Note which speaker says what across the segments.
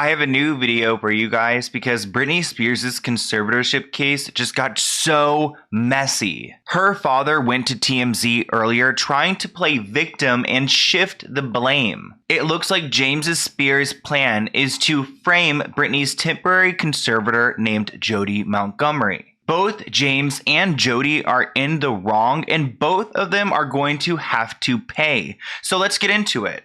Speaker 1: I have a new video for you guys because Britney Spears' conservatorship case just got so messy. Her father went to TMZ earlier trying to play victim and shift the blame. It looks like James Spears' plan is to frame Britney's temporary conservator named Jodi Montgomery. Both James and Jodi are in the wrong, and both of them are going to have to pay. So let's get into it.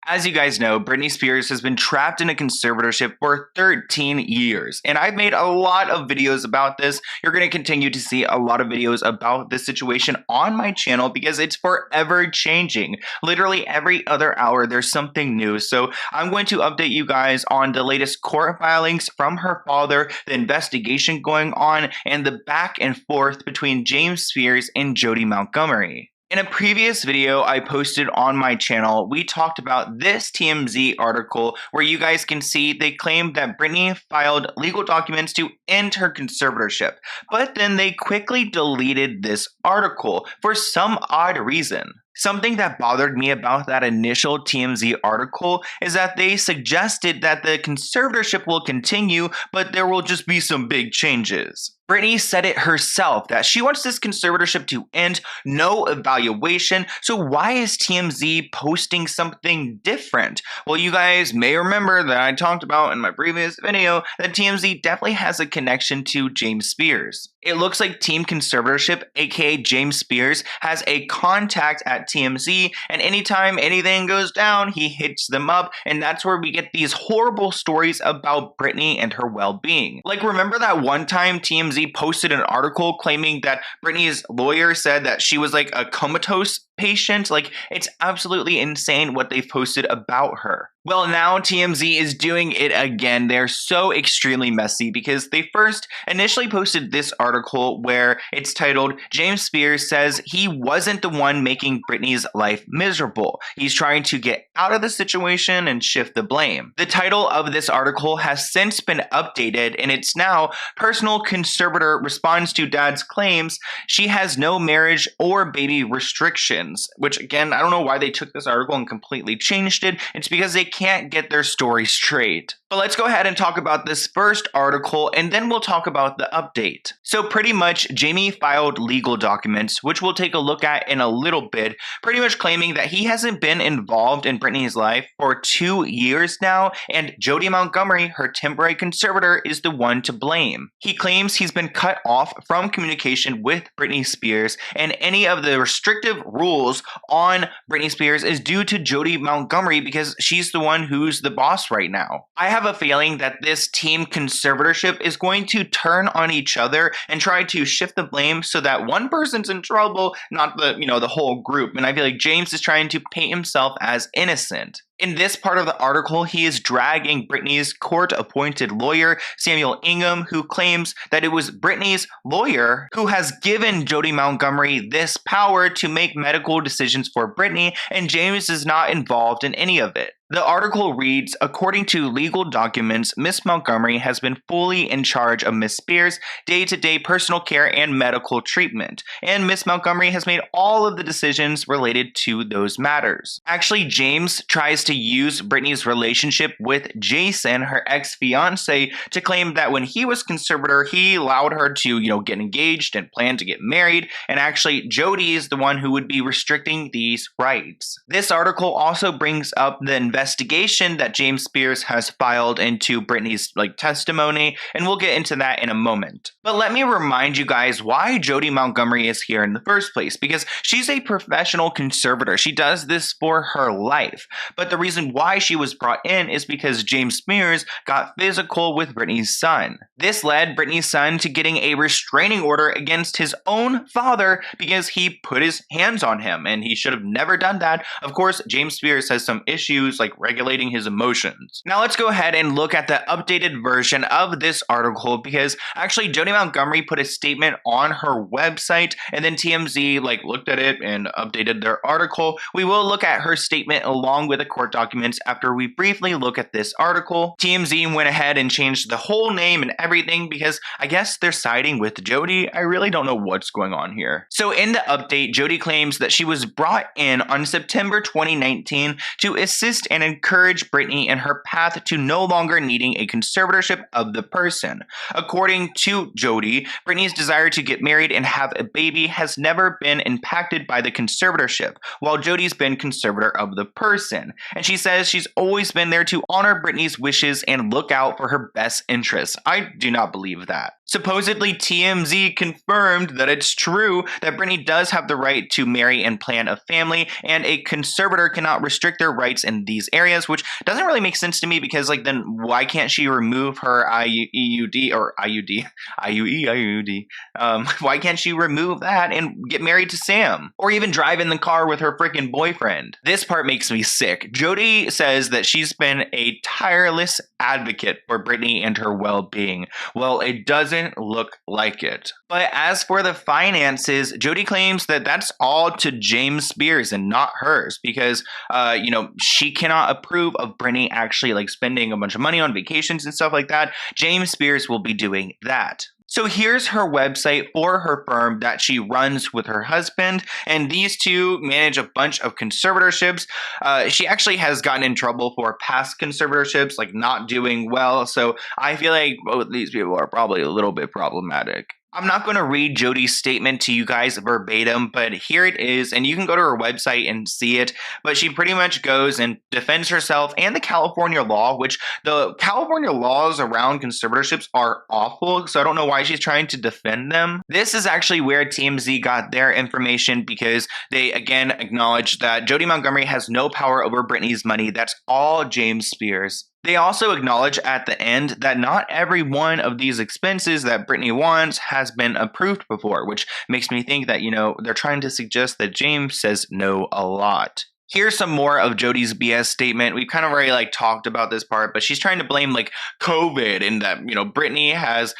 Speaker 1: As you guys know, Britney Spears has been trapped in a conservatorship for 13 years, and I've made a lot of videos about this. You're going to continue to see a lot of videos about this situation on my channel because it's forever changing. Literally every other hour there's something new, so I'm going to update you guys on the latest court filings from her father, the investigation going on, and the back and forth between James Spears and Jodi Montgomery. In a previous video I posted on my channel, we talked about this TMZ article where you guys can see they claimed that Britney filed legal documents to end her conservatorship, but then they quickly deleted this article for some odd reason. Something that bothered me about that initial TMZ article is that they suggested that the conservatorship will continue, but there will just be some big changes. Britney said it herself that she wants this conservatorship to end, no evaluation, so why is TMZ posting something different? Well, you guys may remember that I talked about in my previous video that TMZ definitely has a connection to James Spears. It looks like Team Conservatorship, aka James Spears, has a contact at TMZ, and anytime anything goes down, he hits them up, and that's where we get these horrible stories about Britney and her well-being. Like, remember that one time TMZ posted an article claiming that Britney's lawyer said that she was like a comatose patient? Like, it's absolutely insane what they've posted about her. Well, now TMZ is doing it again. They're so extremely messy because they first initially posted this article where it's titled, James Spears says he wasn't the one making Britney's life miserable. He's trying to get out of the situation and shift the blame. The title of this article has since been updated, and it's now Personal Conservator Responds to Dad's Claims She Has No Marriage or Baby Restrictions, which again, I don't know why they took this article and completely changed it. It's because they can't get their story straight. But let's go ahead and talk about this first article, and then we'll talk about the update. So pretty much, Jamie filed legal documents, which we'll take a look at in a little bit, pretty much claiming that he hasn't been involved in Britney's life for 2 years now, and Jodi Montgomery, her temporary conservator, is the one to blame. He claims he's been cut off from communication with Britney Spears, and any of the restrictive rules on Britney Spears is due to Jodi Montgomery because she's the one who's the boss right now. I have a feeling that this team conservatorship is going to turn on each other and try to shift the blame so that one person's in trouble, not the whole group. And I feel like James is trying to paint himself as innocent. In this part of the article, he is dragging Britney's court-appointed lawyer, Samuel Ingham, who claims that it was Britney's lawyer who has given Jodi Montgomery this power to make medical decisions for Britney, and James is not involved in any of it. The article reads, according to legal documents, Miss Montgomery has been fully in charge of Miss Spears' day-to-day personal care and medical treatment, and Miss Montgomery has made all of the decisions related to those matters. Actually, James tries to use Britney's relationship with Jason, her ex-fiance, to claim that when he was conservator, he allowed her to, get engaged and plan to get married, and actually Jodi is the one who would be restricting these rights. This article also brings up the investigation that James Spears has filed into Britney's testimony, and we'll get into that in a moment. But let me remind you guys why Jodi Montgomery is here in the first place, because she's a professional conservator. She does this for her life. But the reason why she was brought in is because James Spears got physical with Britney's son. This led Britney's son to getting a restraining order against his own father because he put his hands on him, and he should have never done that. Of course, James Spears has some issues like regulating his emotions. Now let's go ahead and look at the updated version of this article, because actually Jodi Montgomery put a statement on her website, and then TMZ looked at it and updated their article. We will look at her statement along with a court court documents after we briefly look at this article. TMZ went ahead and changed the whole name and everything because I guess they're siding with Jodi. I really don't know what's going on here. So in the update, Jodi claims that she was brought in on September 2019 to assist and encourage Britney in her path to no longer needing a conservatorship of the person. According to Jodi, Britney's desire to get married and have a baby has never been impacted by the conservatorship, while Jodi's been conservator of the person. And she says she's always been there to honor Britney's wishes and look out for her best interests. I do not believe that. Supposedly, TMZ confirmed that it's true that Britney does have the right to marry and plan a family, and a conservator cannot restrict their rights in these areas, which doesn't really make sense to me because, like, then why can't she remove her IUD or IUD? IUD. Why can't she remove that and get married to Sam? Or even drive in the car with her freaking boyfriend? This part makes me sick. Jodi says that she's been a tireless advocate for Britney and her well-being. Well, it doesn't look like it. But as for the finances, Jodi claims that that's all to James Spears and not hers because, she cannot approve of Britney actually like spending a bunch of money on vacations and stuff like that. James Spears will be doing that. So here's her website for her firm that she runs with her husband, and these two manage a bunch of conservatorships. She actually has gotten in trouble for past conservatorships, like not doing well, so I feel like both these people are probably a little bit problematic. I'm not going to read Jodi's statement to you guys verbatim, but here it is, and you can go to her website and see it. But she pretty much goes and defends herself and the California law, which the California laws around conservatorships are awful, so I don't know why she's trying to defend them. This is actually where TMZ got their information because they, again, acknowledged that Jodi Montgomery has no power over Britney's money. That's all James Spears. They also acknowledge at the end that not every one of these expenses that Britney wants has been approved before, which makes me think that, they're trying to suggest that James says no a lot. Here's some more of Jodi's BS statement. We've kind of already talked about this part, but she's trying to blame COVID and that, Britney has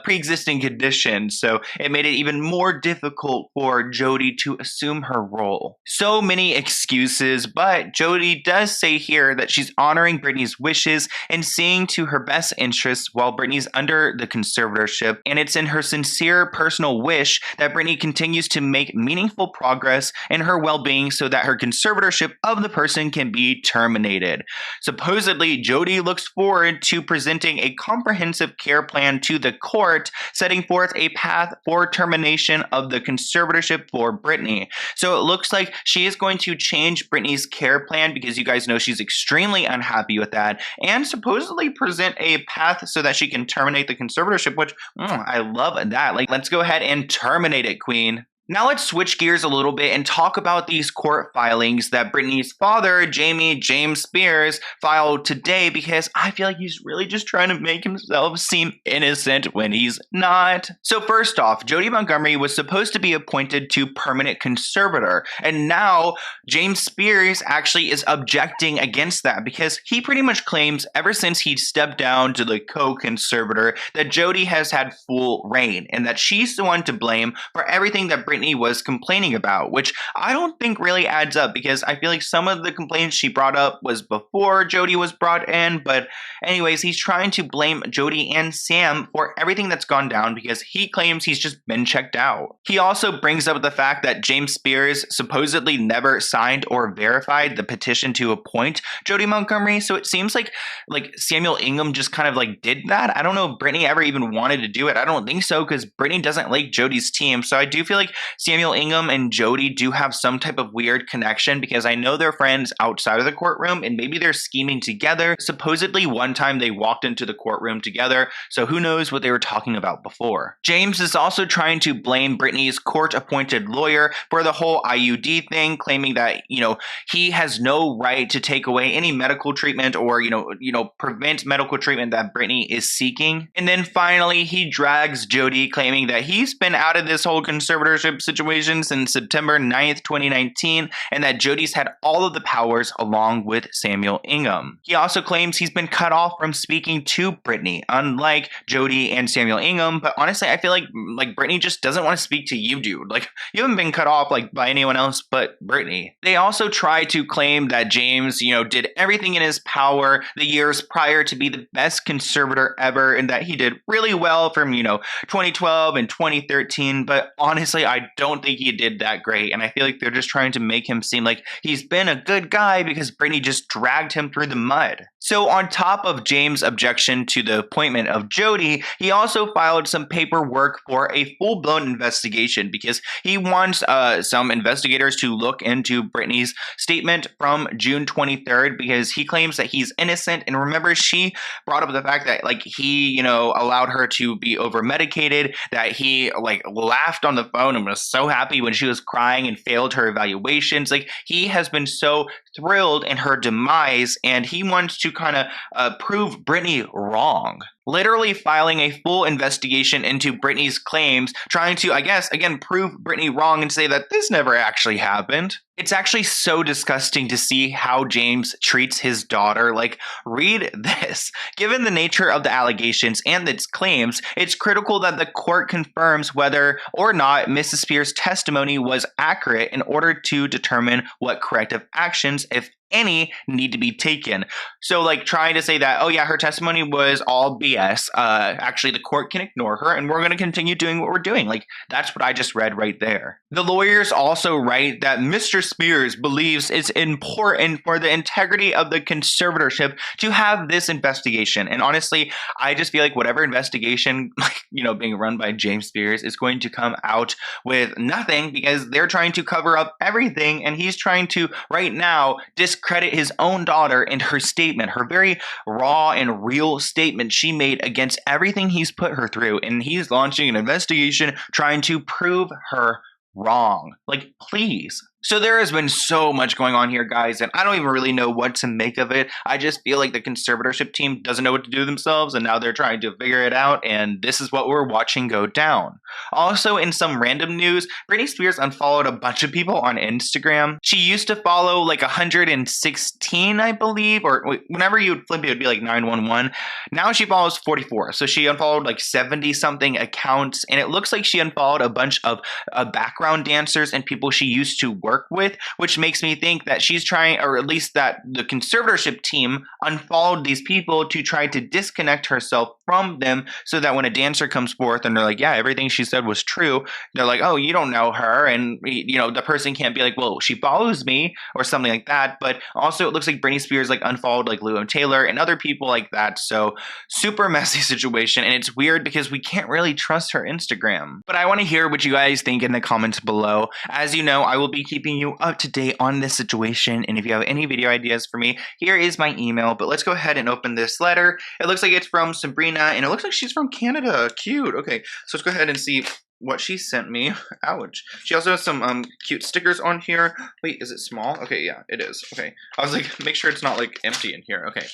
Speaker 1: pre-existing conditions. So it made it even more difficult for Jodi to assume her role. So many excuses, but Jodi does say here that she's honoring Britney's wishes and seeing to her best interests while Britney's under the conservatorship. And it's in her sincere personal wish that Britney continues to make meaningful progress in her well-being so that her conservatorship of the person can be terminated. Supposedly, Jodi looks forward to presenting a comprehensive care plan to the court, setting forth a path for termination of the conservatorship for Britney. So it looks like she is going to change Britney's care plan because you guys know she's extremely unhappy with that, and supposedly present a path so that she can terminate the conservatorship, which I love that. Let's go ahead and terminate it, Queen. Now let's switch gears a little bit and talk about these court filings that Britney's father, James Spears, filed today because I feel like he's really just trying to make himself seem innocent when he's not. So first off, Jodi Montgomery was supposed to be appointed to permanent conservator, and now James Spears actually is objecting against that because he pretty much claims ever since he stepped down to the co-conservator that Jodi has had full reign and that she's the one to blame for everything that Britney was complaining about, which I don't think really adds up because I feel like some of the complaints she brought up was before Jodi was brought in. But anyways, he's trying to blame Jodi and Sam for everything that's gone down because he claims he's just been checked out. He also brings up the fact that James Spears supposedly never signed or verified the petition to appoint Jodi Montgomery. So it seems like Samuel Ingham just kind of did that. I don't know if Britney ever even wanted to do it. I don't think so because Britney doesn't like Jodi's team. So I do feel like Samuel Ingham and Jodi do have some type of weird connection because I know they're friends outside of the courtroom and maybe they're scheming together. Supposedly one time they walked into the courtroom together, so who knows what they were talking about before. James is also trying to blame Britney's court-appointed lawyer for the whole IUD thing, claiming that, he has no right to take away any medical treatment or, prevent medical treatment that Britney is seeking. And then finally, he drags Jodi, claiming that he's been out of this whole conservatorship conservatorship situation since September 9th, 2019, and that Jodi's had all of the powers along with Samuel Ingham. He also claims he's been cut off from speaking to Britney, unlike Jodi and Samuel Ingham. But honestly, I feel like Britney just doesn't want to speak to you, dude. Like, you haven't been cut off by anyone else but Britney. They also try to claim that James, did everything in his power the years prior to be the best conservator ever, and that he did really well from 2012 and 2013. But honestly, I don't think he did that great, and I feel like they're just trying to make him seem like he's been a good guy because Britney just dragged him through the mud. So on top of James' objection to the appointment of Jodi, he also filed some paperwork for a full-blown investigation because he wants some investigators to look into Britney's statement from June 23rd, because he claims that he's innocent. And remember, she brought up the fact that he allowed her to be over medicated, that he laughed on the phone and was so happy when she was crying and failed her evaluations. He has been so thrilled in her demise, and he wants to kind of prove Britney wrong. Literally filing a full investigation into Britney's claims, trying to, I guess, again, prove Britney wrong and say that this never actually happened. It's actually so disgusting to see how James treats his daughter. Read this. Given the nature of the allegations and its claims, it's critical that the court confirms whether or not Mrs. Spears' testimony was accurate in order to determine what corrective actions, if any, need to be taken. So trying to say that, oh yeah, her testimony was all BS. Actually, the court can ignore her and we're going to continue doing what we're doing. That's what I just read right there. The lawyers also write that Mr. Spears believes it's important for the integrity of the conservatorship to have this investigation. And honestly, I just feel like whatever investigation, being run by James Spears is going to come out with nothing, because they're trying to cover up everything, and he's trying to right now discredit his own daughter and her statement, her very raw and real statement she made against everything he's put her through. And he's launching an investigation trying to prove her wrong. Please. So there has been so much going on here, guys, and I don't even really know what to make of it. I just feel like the conservatorship team doesn't know what to do themselves, and now they're trying to figure it out, and this is what we're watching go down. Also, in some random news, Britney Spears unfollowed a bunch of people on Instagram. She used to follow 116, I believe, or whenever you would flip it, it would be 911. Now she follows 44, so she unfollowed 70-something accounts, and it looks like she unfollowed a bunch of background dancers and people she used to work with, which makes me think that she's trying, or at least that the conservatorship team unfollowed these people to try to disconnect herself from them, so that when a dancer comes forth and they're like, yeah, everything she said was true, they're like, oh, you don't know her, and the person can't be like, well, she follows me or something like that. But also it looks like Britney Spears unfollowed Lou Taylor and other people like that. So super messy situation, and it's weird because we can't really trust her Instagram. But I want to hear what you guys think in the comments below. As you know, I will be keeping you up to date on this situation, and if you have any video ideas for me, here is my email. But let's go ahead and open this letter. It looks like it's from Sabrina, and it looks like she's from Canada. Cute. Okay, so let's go ahead and see what she sent me. Ouch. She also has some cute stickers on here. Wait, is it small? Okay, yeah, it is. Okay, I was make sure it's not empty in here. Okay,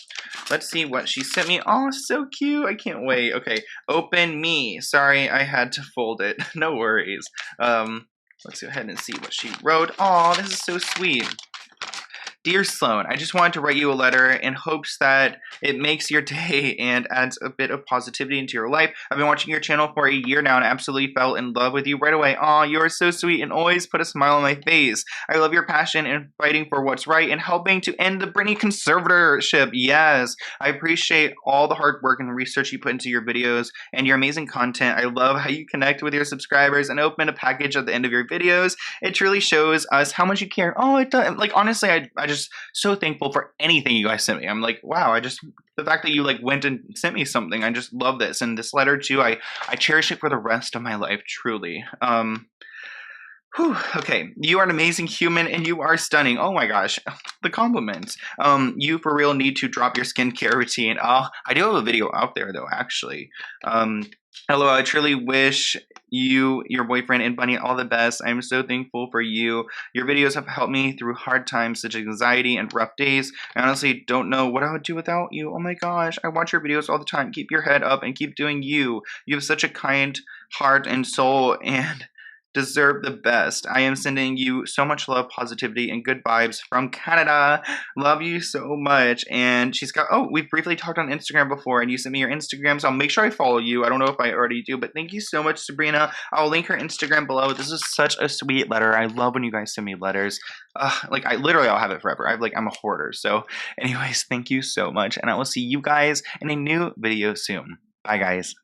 Speaker 1: let's see what she sent me. Oh, so cute. I can't wait. Okay, open me. Sorry, I had to fold it. No worries. Let's go ahead and see what she wrote. Oh, this is so sweet. Dear Sloan, I just wanted to write you a letter in hopes that it makes your day and adds a bit of positivity into your life. I've been watching your channel for a year now and absolutely fell in love with you right away. Aw, you are so sweet and always put a smile on my face. I love your passion in fighting for what's right and helping to end the Britney conservatorship. Yes, I appreciate all the hard work and research you put into your videos and your amazing content. I love how you connect with your subscribers and open a package at the end of your videos. It truly shows us how much you care. Oh, it does. Honestly, I just so thankful for anything you guys sent me. I'm wow, the fact that you went and sent me something, I just love this. And this letter too, I cherish it for the rest of my life, truly. Whew, okay, you are an amazing human and you are stunning. Oh my gosh, the compliments. You for real need to drop your skincare routine. I do have a video out there though, actually. Hello, I truly wish you, your boyfriend, and Bunny all the best. I am so thankful for you. Your videos have helped me through hard times such as anxiety and rough days. I honestly don't know what I would do without you. Oh my gosh, I watch your videos all the time. Keep your head up and keep doing you. You have such a kind heart and soul, and deserve the best. I am sending you so much love, positivity, and good vibes from Canada. Love you so much. And she's got, oh, we've briefly talked on Instagram before, and you sent me your Instagram, so I'll make sure I follow you. I don't know if I already do, but thank you so much, Sabrina. I'll link her Instagram below. This is such a sweet letter. I love when you guys send me letters. Like, I'll have it forever. I'm a hoarder. So, anyways, thank you so much, and I will see you guys in a new video soon. Bye, guys.